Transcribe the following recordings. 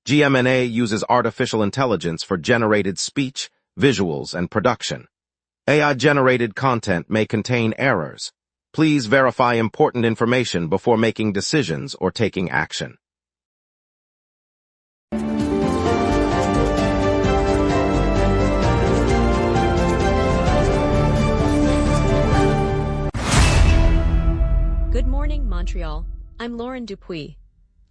GMNA uses artificial intelligence for generated speech, visuals, and production. AI-generated content may contain errors. Please verify important information before making decisions or taking action. Good morning, Montreal. I'm Lauren Dupuis.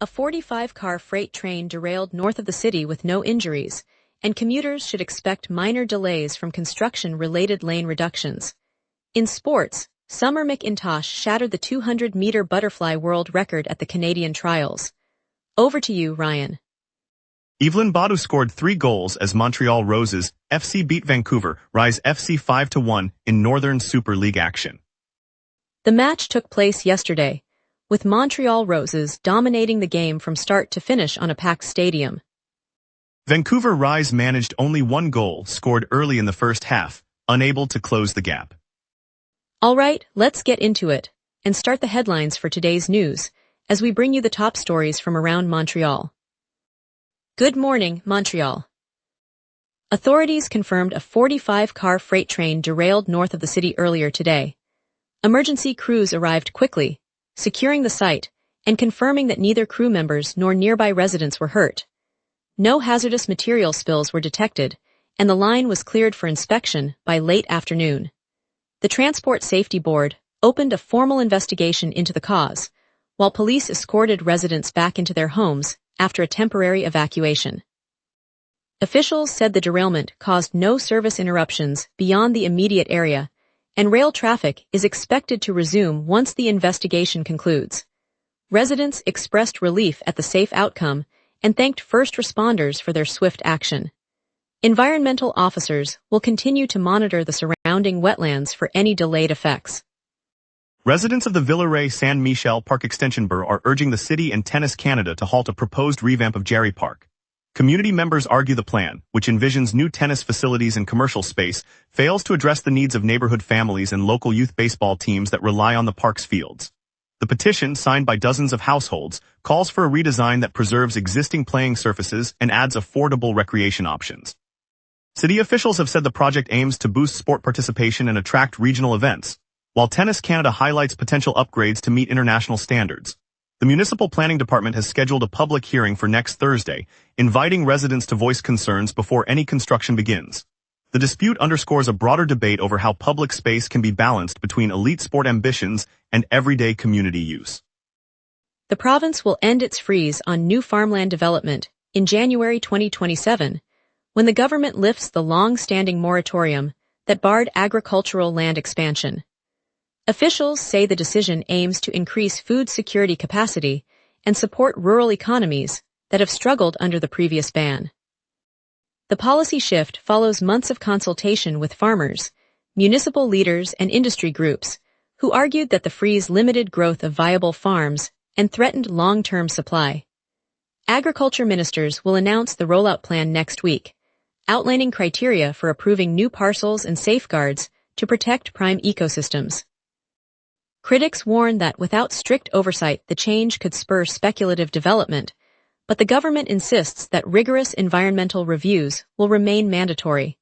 A 45-car freight train derailed north of the city with no injuries, and commuters should expect minor delays from construction-related lane reductions. In sports, Summer McIntosh shattered the 200-meter butterfly world record at the Canadian trials. Over to you, Ryan. Evelyn Badu scored 3 goals as Montreal Roses FC beat Vancouver Rise FC 5-1 in Northern Super League action. The match took place yesterday, with Montreal Roses dominating the game from start to finish on a packed stadium. Vancouver Rise managed only 1 goal scored early in the first half, unable to close the gap. All right, let's get into it, and start the headlines for today's news, as we bring you the top stories from around Montreal. Good morning, Montreal. Authorities confirmed a 45-car freight train derailed north of the city earlier today. Emergency crews arrived quickly, securing the site and confirming that neither crew members nor nearby residents were hurt. No hazardous material spills were detected, and the line was cleared for inspection by late afternoon. The Transport Safety Board opened a formal investigation into the cause, while police escorted residents back into their homes after a temporary evacuation. Officials said the derailment caused no service interruptions beyond the immediate area, and rail traffic is expected to resume once the investigation concludes. Residents expressed relief at the safe outcome and thanked first responders for their swift action. Environmental officers will continue to monitor the surrounding wetlands for any delayed effects. Residents of the Villeray-Saint-Michel Park Extension Borough are urging the city and Tennis Canada to halt a proposed revamp of Jarry Park. Community members argue the plan, which envisions new tennis facilities and commercial space, fails to address the needs of neighborhood families and local youth baseball teams that rely on the park's fields. The petition, signed by dozens of households, calls for a redesign that preserves existing playing surfaces and adds affordable recreation options. City officials have said the project aims to boost sport participation and attract regional events, while Tennis Canada highlights potential upgrades to meet international standards. The Municipal Planning Department has scheduled a public hearing for next Thursday, inviting residents to voice concerns before any construction begins. The dispute underscores a broader debate over how public space can be balanced between elite sport ambitions and everyday community use. The province will end its freeze on new farmland development in January 2027, when the government lifts the long-standing moratorium that barred agricultural land expansion. Officials say the decision aims to increase food security capacity and support rural economies that have struggled under the previous ban. The policy shift follows months of consultation with farmers, municipal leaders, and industry groups, who argued that the freeze limited growth of viable farms and threatened long-term supply. Agriculture ministers will announce the rollout plan next week, outlining criteria for approving new parcels and safeguards to protect prime ecosystems. Critics warn that without strict oversight, the change could spur speculative development, but the government insists that rigorous environmental reviews will remain mandatory.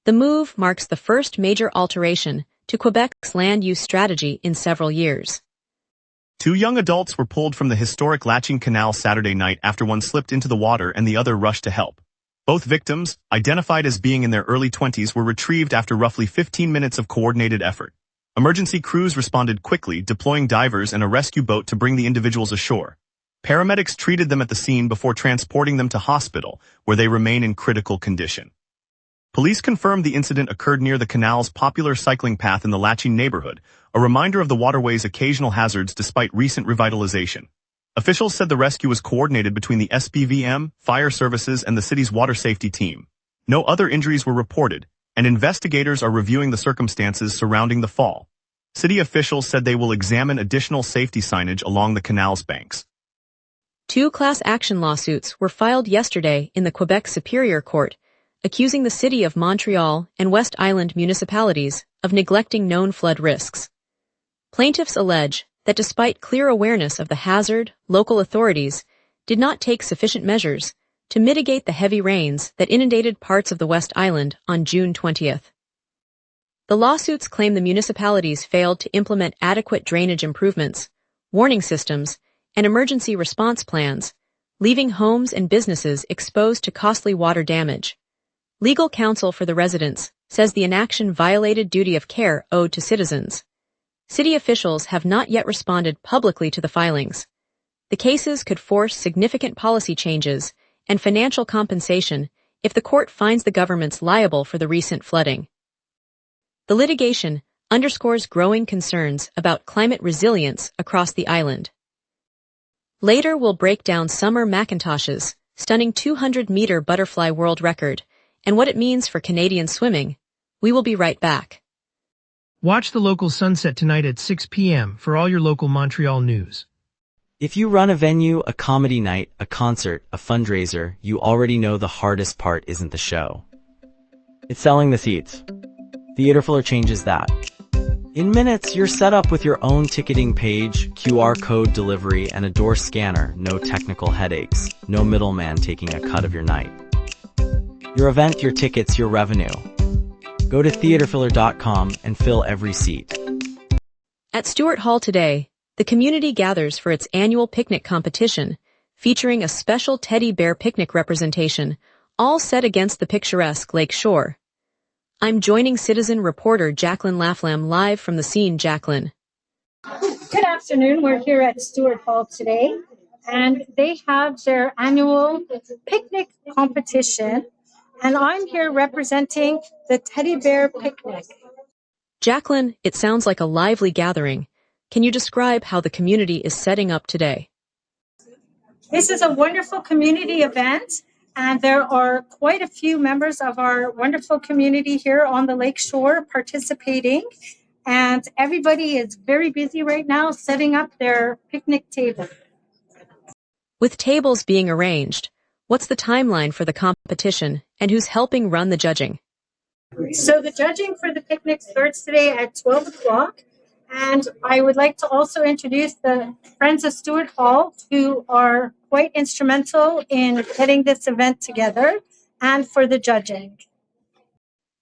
The move marks the first major alteration to Quebec's land use strategy in several years. 2 young adults were pulled from the historic Latching Canal Saturday night after one slipped into the water and the other rushed to help. Both victims, identified as being in their early 20s, were retrieved after roughly 15 minutes of coordinated effort. Emergency crews responded quickly, deploying divers and a rescue boat to bring the individuals ashore. Paramedics treated them at the scene before transporting them to hospital, where they remain in critical condition. Police confirmed the incident occurred near the canal's popular cycling path in the Latching neighborhood, a reminder of the waterway's occasional hazards despite recent revitalization. Officials said the rescue was coordinated between the SPVM, fire services, and the city's water safety team. No other injuries were reported, and investigators are reviewing the circumstances surrounding the fall. City officials said they will examine additional safety signage along the canal's banks. 2 class action lawsuits were filed yesterday in the Quebec Superior Court, accusing the City of Montreal and West Island municipalities of neglecting known flood risks. Plaintiffs allege that despite clear awareness of the hazard, local authorities did not take sufficient measures, to mitigate the heavy rains that inundated parts of the West Island on June 20th. The lawsuits claim the municipalities failed to implement adequate drainage improvements, warning systems, and emergency response plans, leaving homes and businesses exposed to costly water damage. Legal counsel for the residents says the inaction violated duty of care owed to citizens. City officials have not yet responded publicly to the filings. The cases could force significant policy changes and financial compensation if the court finds the governments liable for the recent flooding. The litigation underscores growing concerns about climate resilience across the island. Later, we'll break down Summer McIntosh's stunning 200-meter butterfly world record and what it means for Canadian swimming. We will be right back. Watch the local sunset tonight at 6 p.m. for all your local Montreal news. If you run a venue, a comedy night, a concert, a fundraiser, you already know the hardest part isn't the show. It's selling the seats. Theaterfiller changes that. In minutes, you're set up with your own ticketing page, QR code delivery, and a door scanner. No technical headaches. No middleman taking a cut of your night. Your event, your tickets, your revenue. Go to theaterfiller.com and fill every seat. At Stuart Hall today, the community gathers for its annual picnic competition, featuring a special teddy bear picnic representation, all set against the picturesque lake shore. I'm joining citizen reporter Jacqueline Laflamme live from the scene. Jacqueline. Good afternoon. We're here at Stuart Hall today, and they have their annual picnic competition, and I'm here representing the Teddy Bear Picnic. Jacqueline, it sounds like a lively gathering. Can you describe how the community is setting up today? This is a wonderful community event, and there are quite a few members of our wonderful community here on the lake shore participating. And everybody is very busy right now setting up their picnic table. With tables being arranged, what's the timeline for the competition and who's helping run the judging? So the judging for the picnic starts today at 12 o'clock. And I would like to also introduce the Friends of Stuart Hall, who are quite instrumental in getting this event together and for the judging.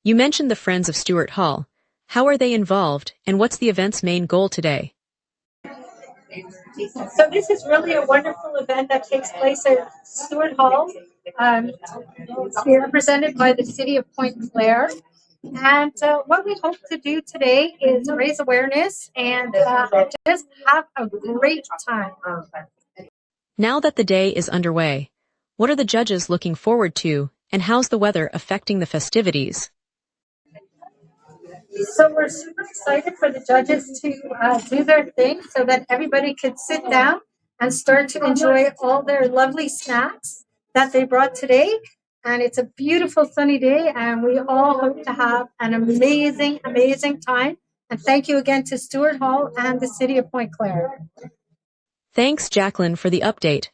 You mentioned the Friends of Stuart Hall. How are they involved, and what's the event's main goal today? So this is really a wonderful event that takes place at Stuart Hall. It's represented by the City of Pointe Claire. And what we hope to do today is raise awareness and just have a great time. Now that the day is underway, what are the judges looking forward to, and how's the weather affecting the festivities? So we're super excited for the judges to do their thing so that everybody could sit down and start to enjoy all their lovely snacks that they brought today. And it's a beautiful sunny day, and we all hope to have an amazing, amazing time. And thank you again to Stuart Hall and the City of Pointe Claire. Thanks, Jacqueline, for the update.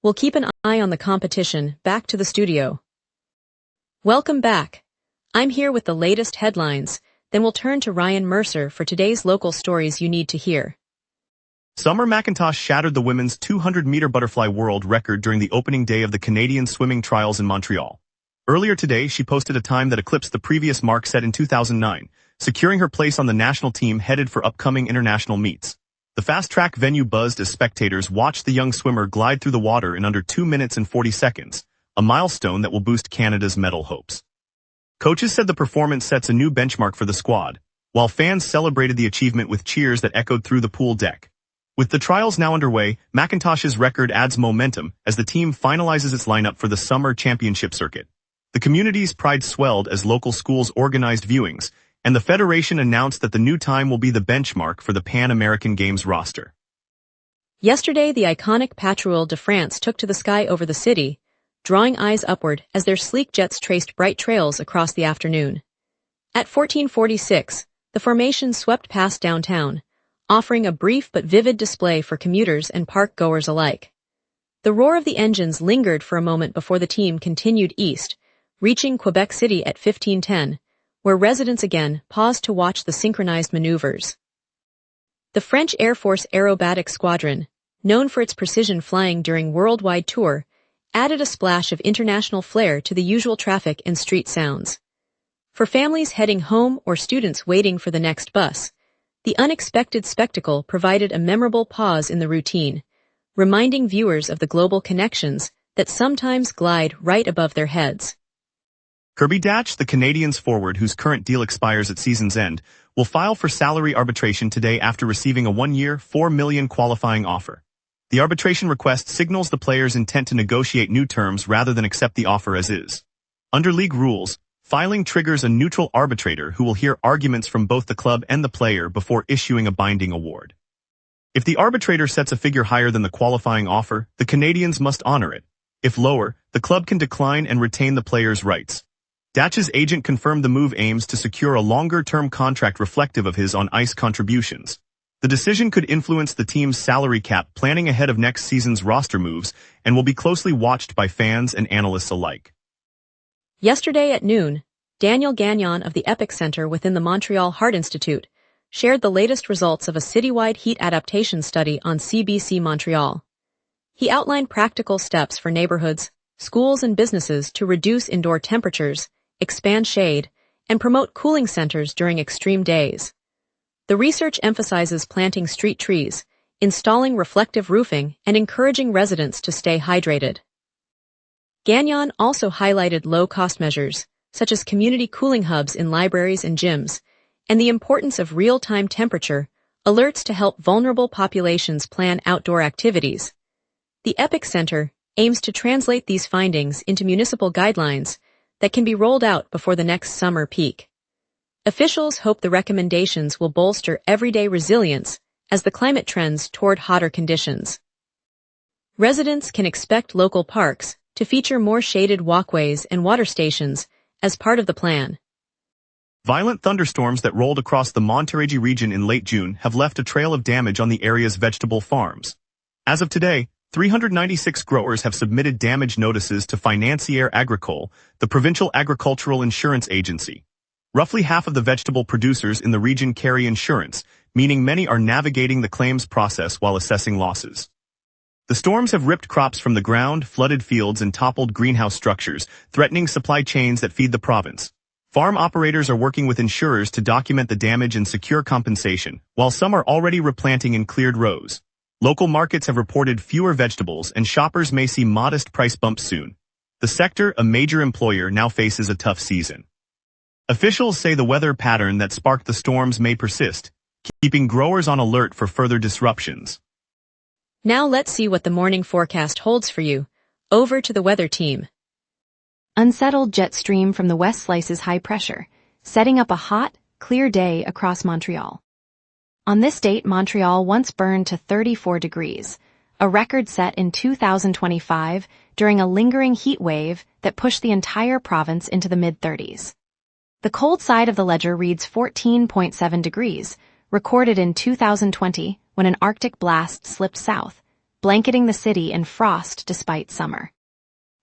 We'll keep an eye on the competition. Back to the studio. Welcome back. I'm here with the latest headlines. Then we'll turn to Ryan Mercer for today's local stories you need to hear. Summer McIntosh shattered the women's 200-meter butterfly world record during the opening day of the Canadian swimming trials in Montreal. Earlier today, she posted a time that eclipsed the previous mark set in 2009, securing her place on the national team headed for upcoming international meets. The fast-track venue buzzed as spectators watched the young swimmer glide through the water in under 2 minutes and 40 seconds, a milestone that will boost Canada's medal hopes. Coaches said the performance sets a new benchmark for the squad, while fans celebrated the achievement with cheers that echoed through the pool deck. With the trials now underway, McIntosh's record adds momentum as the team finalizes its lineup for the summer championship circuit. The community's pride swelled as local schools organized viewings, and the Federation announced that the new time will be the benchmark for the Pan American Games roster. Yesterday, the iconic Patrouille de France took to the sky over the city, drawing eyes upward as their sleek jets traced bright trails across the afternoon. At 14:46, the formation swept past downtown, offering a brief but vivid display for commuters and park-goers alike. The roar of the engines lingered for a moment before the team continued east, reaching Quebec City at 15:10, where residents again paused to watch the synchronized maneuvers. The French Air Force Aerobatic Squadron, known for its precision flying during worldwide tour, added a splash of international flair to the usual traffic and street sounds. For families heading home or students waiting for the next bus, the unexpected spectacle provided a memorable pause in the routine, reminding viewers of the global connections that sometimes glide right above their heads. Kirby Dach, the Canadiens forward whose current deal expires at season's end, will file for salary arbitration today after receiving a one-year, $4 million qualifying offer. The arbitration request signals the player's intent to negotiate new terms rather than accept the offer as is. Under league rules, filing triggers a neutral arbitrator who will hear arguments from both the club and the player before issuing a binding award. If the arbitrator sets a figure higher than the qualifying offer, the Canadiens must honor it. If lower, the club can decline and retain the player's rights. Dach's agent confirmed the move aims to secure a longer-term contract reflective of his on-ice contributions. The decision could influence the team's salary cap planning ahead of next season's roster moves and will be closely watched by fans and analysts alike. Yesterday at noon, Daniel Gagnon of the Epic Center within the Montreal Heart Institute shared the latest results of a citywide heat adaptation study on CBC Montreal. He outlined practical steps for neighborhoods, schools and businesses to reduce indoor temperatures, expand shade, and promote cooling centers during extreme days. The research emphasizes planting street trees, installing reflective roofing, and encouraging residents to stay hydrated. Gagnon also highlighted low-cost measures, such as community cooling hubs in libraries and gyms, and the importance of real-time temperature alerts to help vulnerable populations plan outdoor activities. The Epic Center aims to translate these findings into municipal guidelines that can be rolled out before the next summer peak. Officials hope the recommendations will bolster everyday resilience as the climate trends toward hotter conditions. Residents can expect local parks to feature more shaded walkways and water stations as part of the plan. Violent thunderstorms that rolled across the Montérégie region in late June have left a trail of damage on the area's vegetable farms. As of today, 396 growers have submitted damage notices to Financière Agricole, the provincial agricultural insurance agency. Roughly half of the vegetable producers in the region carry insurance, meaning many are navigating the claims process while assessing losses. The storms have ripped crops from the ground, flooded fields, and toppled greenhouse structures, threatening supply chains that feed the province. Farm operators are working with insurers to document the damage and secure compensation, while some are already replanting in cleared rows. Local markets have reported fewer vegetables and shoppers may see modest price bumps soon. The sector, a major employer, now faces a tough season. Officials say the weather pattern that sparked the storms may persist, keeping growers on alert for further disruptions. Now let's see what the morning forecast holds for you. Over to the weather team. Unsettled jet stream from the west slices high pressure, setting up a hot, clear day across Montreal. On this date, Montreal once burned to 34 degrees, a record set in 2025 during a lingering heat wave that pushed the entire province into the mid-30s. The cold side of the ledger reads 14.7 degrees, recorded in 2020 when an Arctic blast slipped south, blanketing the city in frost despite summer.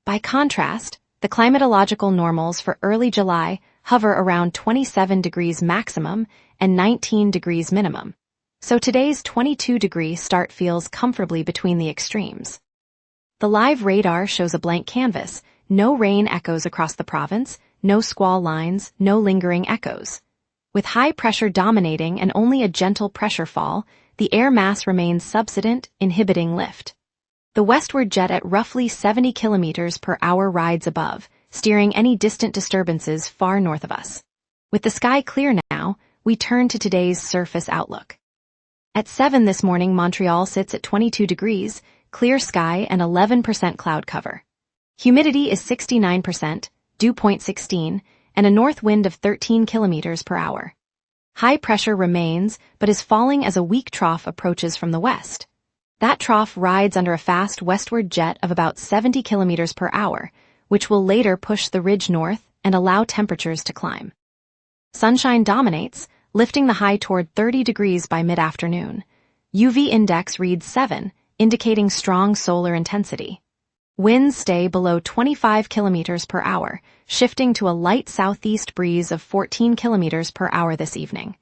By contrast, the climatological normals for early July hover around 27 degrees maximum and 19 degrees minimum, so today's 22-degree start feels comfortably between the extremes. The live radar shows a blank canvas, no rain echoes across the province, no squall lines, no lingering echoes. With high pressure dominating and only a gentle pressure fall, the air mass remains subsident, inhibiting lift. The westward jet at roughly 70 kilometers per hour rides above, steering any distant disturbances far north of us. With the sky clear now, we turn to today's surface outlook. At 7 this morning, Montreal sits at 22 degrees, clear sky and 11% cloud cover. Humidity is 69%, dew point 16, and a north wind of 13 kilometers per hour. High pressure remains, but is falling as a weak trough approaches from the west. That trough rides under a fast westward jet of about 70 kilometers per hour, which will later push the ridge north and allow temperatures to climb. Sunshine dominates, lifting the high toward 30 degrees by mid-afternoon. UV index reads 7, indicating strong solar intensity. Winds stay below 25 kilometers per hour, shifting to a light southeast breeze of 14 kilometers per hour this evening.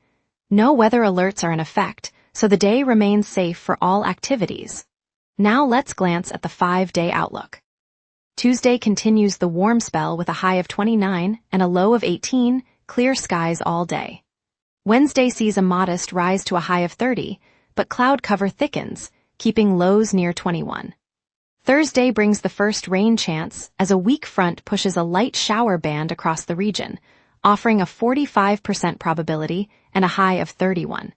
No weather alerts are in effect, so the day remains safe for all activities. Now let's glance at the 5-day outlook. Tuesday continues the warm spell with a high of 29 and a low of 18, clear skies all day. Wednesday sees a modest rise to a high of 30, but cloud cover thickens, keeping lows near 21. Thursday brings the first rain chance as a weak front pushes a light shower band across the region, offering a 45% probability and a high of 31.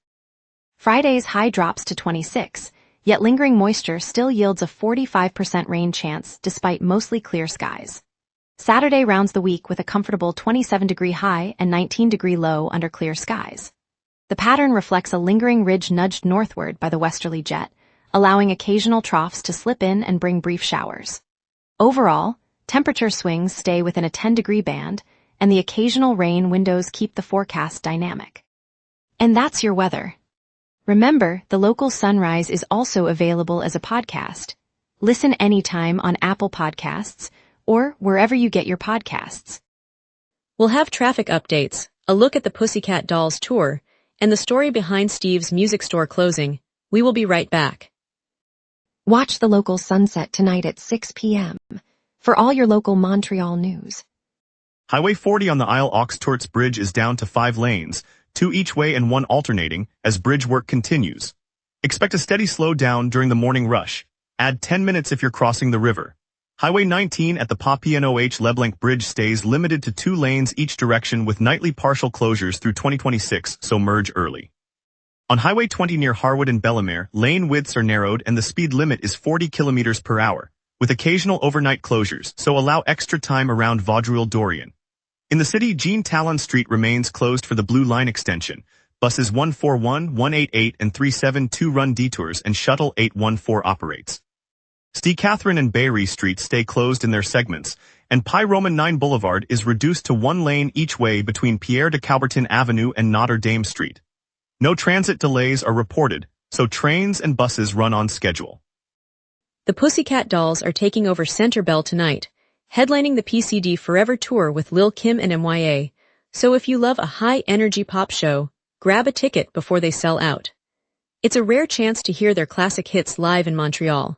Friday's high drops to 26, yet lingering moisture still yields a 45% rain chance despite mostly clear skies. Saturday rounds the week with a comfortable 27-degree high and 19-degree low under clear skies. The pattern reflects a lingering ridge nudged northward by the westerly jet, allowing occasional troughs to slip in and bring brief showers. Overall, temperature swings stay within a 10-degree band, and the occasional rain windows keep the forecast dynamic. And that's your weather. Remember, the local sunrise is also available as a podcast. Listen anytime on Apple Podcasts or wherever you get your podcasts. We'll have traffic updates, a look at the Pussycat Dolls tour, and the story behind Steve's music store closing. We will be right back. Watch the local sunset tonight at 6 p.m. for all your local Montreal news. Highway 40 on the Isle-aux-Torts Bridge is down to 5 lanes, 2 each way and 1 alternating, as bridge work continues. Expect a steady slowdown during the morning rush. Add 10 minutes if you're crossing the river. Highway 19 at the Papillon-Leblanc Bridge stays limited to 2 lanes each direction with nightly partial closures through 2026, so merge early. On Highway 20 near Harwood and Bellemare, lane widths are narrowed and the speed limit is 40 km per hour, with occasional overnight closures, so allow extra time around Vaudreuil-Dorion. In the city, Jean Talon Street remains closed for the Blue Line extension. Buses 141, 188, and 372 run detours and Shuttle 814 operates. Ste Catherine and Bayry Streets stay closed in their segments, and Pi Roman 9 Boulevard is reduced to 1 lane each way between Pierre de Coubertin Avenue and Notre Dame Street. No transit delays are reported, so trains and buses run on schedule. The Pussycat Dolls are taking over Center Bell tonight, headlining the PCD Forever Tour with Lil' Kim and MYA, so if you love a high-energy pop show, grab a ticket before they sell out. It's a rare chance to hear their classic hits live in Montreal.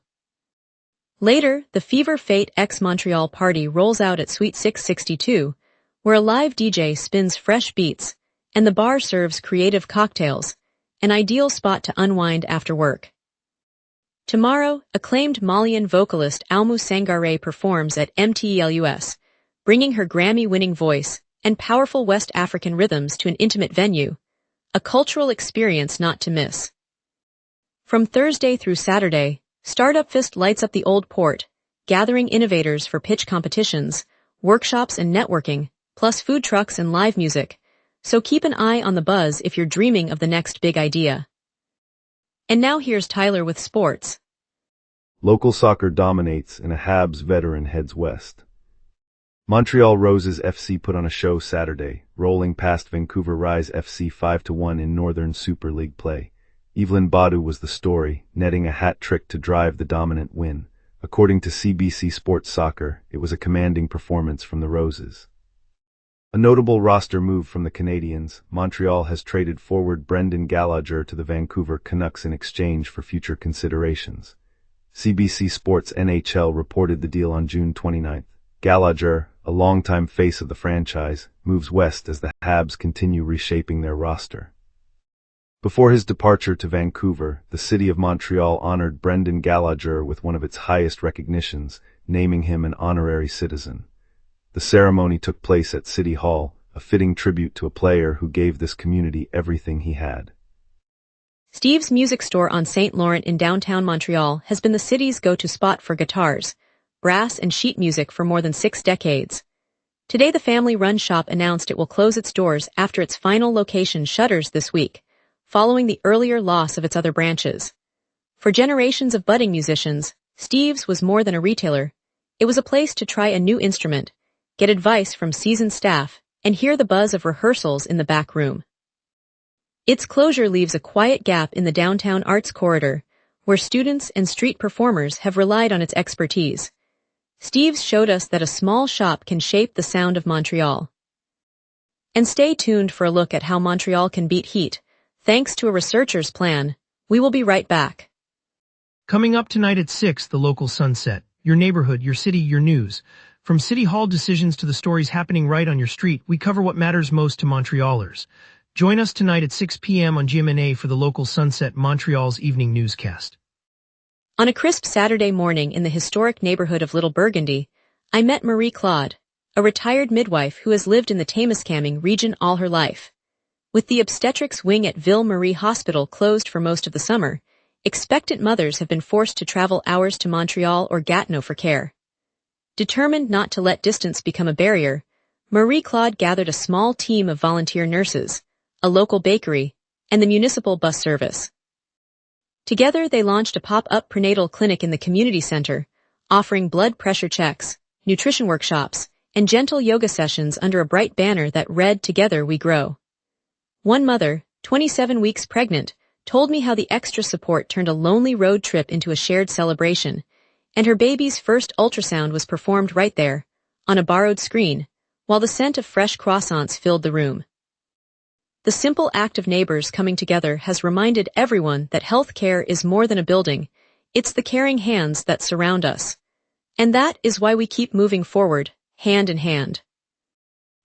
Later, the Fever Fate X Montreal party rolls out at Suite 662, where a live DJ spins fresh beats, and the bar serves creative cocktails, an ideal spot to unwind after work. Tomorrow, acclaimed Malian vocalist Almu Sangare performs at MTELUS, bringing her Grammy-winning voice and powerful West African rhythms to an intimate venue, a cultural experience not to miss. From Thursday through Saturday, Startup Fest lights up the Old Port, gathering innovators for pitch competitions, workshops and networking, plus food trucks and live music, so keep an eye on the buzz if you're dreaming of the next big idea. And now here's Tyler with sports. Local soccer dominates and a Habs veteran heads west. Montreal Roses FC put on a show Saturday, rolling past Vancouver Rise FC 5-1 in Northern Super League play. Evelyn Badu was the story, netting a hat trick to drive the dominant win. According to CBC Sports Soccer, it was a commanding performance from the Roses. A notable roster move from the Canadians, Montreal has traded forward Brendan Gallagher to the Vancouver Canucks in exchange for future considerations. CBC Sports NHL reported the deal on June 29. Gallagher, a longtime face of the franchise, moves west as the Habs continue reshaping their roster. Before his departure to Vancouver, the city of Montreal honored Brendan Gallagher with one of its highest recognitions, naming him an honorary citizen. The ceremony took place at City Hall, a fitting tribute to a player who gave this community everything he had. Steve's Music Store on St. Laurent in downtown Montreal has been the city's go-to spot for guitars, brass and sheet music for more than 6 decades. Today the family-run shop announced it will close its doors after its final location shutters this week, following the earlier loss of its other branches. For generations of budding musicians, Steve's was more than a retailer. It was a place to try a new instrument, get advice from seasoned staff, and hear the buzz of rehearsals in the back room. Its closure leaves a quiet gap in the downtown arts corridor, where students and street performers have relied on its expertise. Steve's showed us that a small shop can shape the sound of Montreal. And stay tuned for a look at how Montreal can beat heat, thanks to a researcher's plan. We will be right back. Coming up tonight at 6, the local sunset. your neighborhood, your city, your news. From city hall decisions to the stories happening right on your street, we cover what matters most to Montrealers. Join us tonight at 6 p.m. on GMNA for the local Sunset Montreal's evening newscast. On a crisp Saturday morning in the historic neighborhood of Little Burgundy, I met Marie Claude, a retired midwife who has lived in the Témiscamingue region all her life. With the obstetrics wing at Ville Marie Hospital closed for most of the summer, expectant mothers have been forced to travel hours to Montreal or Gatineau for care. Determined not to let distance become a barrier, Marie Claude gathered a small team of volunteer nurses, a local bakery, and the municipal bus service. Together, they launched a pop-up prenatal clinic in the community center, offering blood pressure checks, nutrition workshops, and gentle yoga sessions under a bright banner that read, "Together we grow." One mother, 27 weeks pregnant, told me how the extra support turned a lonely road trip into a shared celebration, and her baby's first ultrasound was performed right there, on a borrowed screen, while the scent of fresh croissants filled the room. The simple act of neighbors coming together has reminded everyone that health care is more than a building, it's the caring hands that surround us. And that is why we keep moving forward, hand in hand.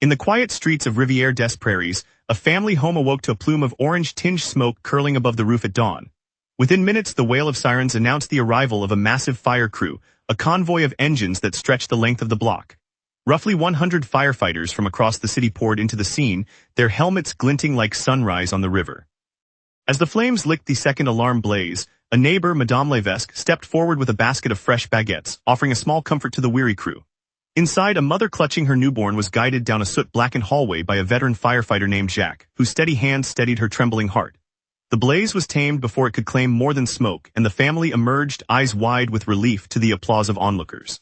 In the quiet streets of Rivière des Prairies, a family home awoke to a plume of orange-tinged smoke curling above the roof at dawn. Within minutes, the wail of sirens announced the arrival of a massive fire crew, a convoy of engines that stretched the length of the block. Roughly 100 firefighters from across the city poured into the scene, their helmets glinting like sunrise on the river. As the flames licked the second alarm blaze, a neighbor, Madame Levesque, stepped forward with a basket of fresh baguettes, offering a small comfort to the weary crew. Inside, a mother clutching her newborn was guided down a soot-blackened hallway by a veteran firefighter named Jacques, whose steady hand steadied her trembling heart. The blaze was tamed before it could claim more than smoke, and the family emerged, eyes wide with relief, to the applause of onlookers.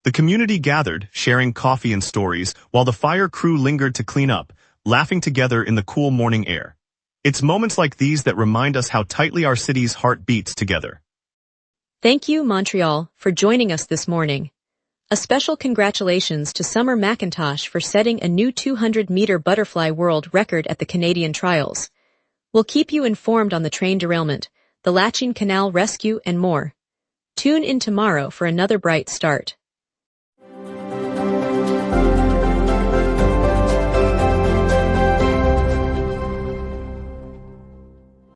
The community gathered, sharing coffee and stories, while the fire crew lingered to clean up, laughing together in the cool morning air. It's moments like these that remind us how tightly our city's heart beats together. Thank you, Montreal, for joining us this morning. A special congratulations to Summer McIntosh for setting a new 200-meter butterfly world record at the Canadian Trials. We'll keep you informed on the train derailment, the Lachine Canal rescue, and more. Tune in tomorrow for another bright start.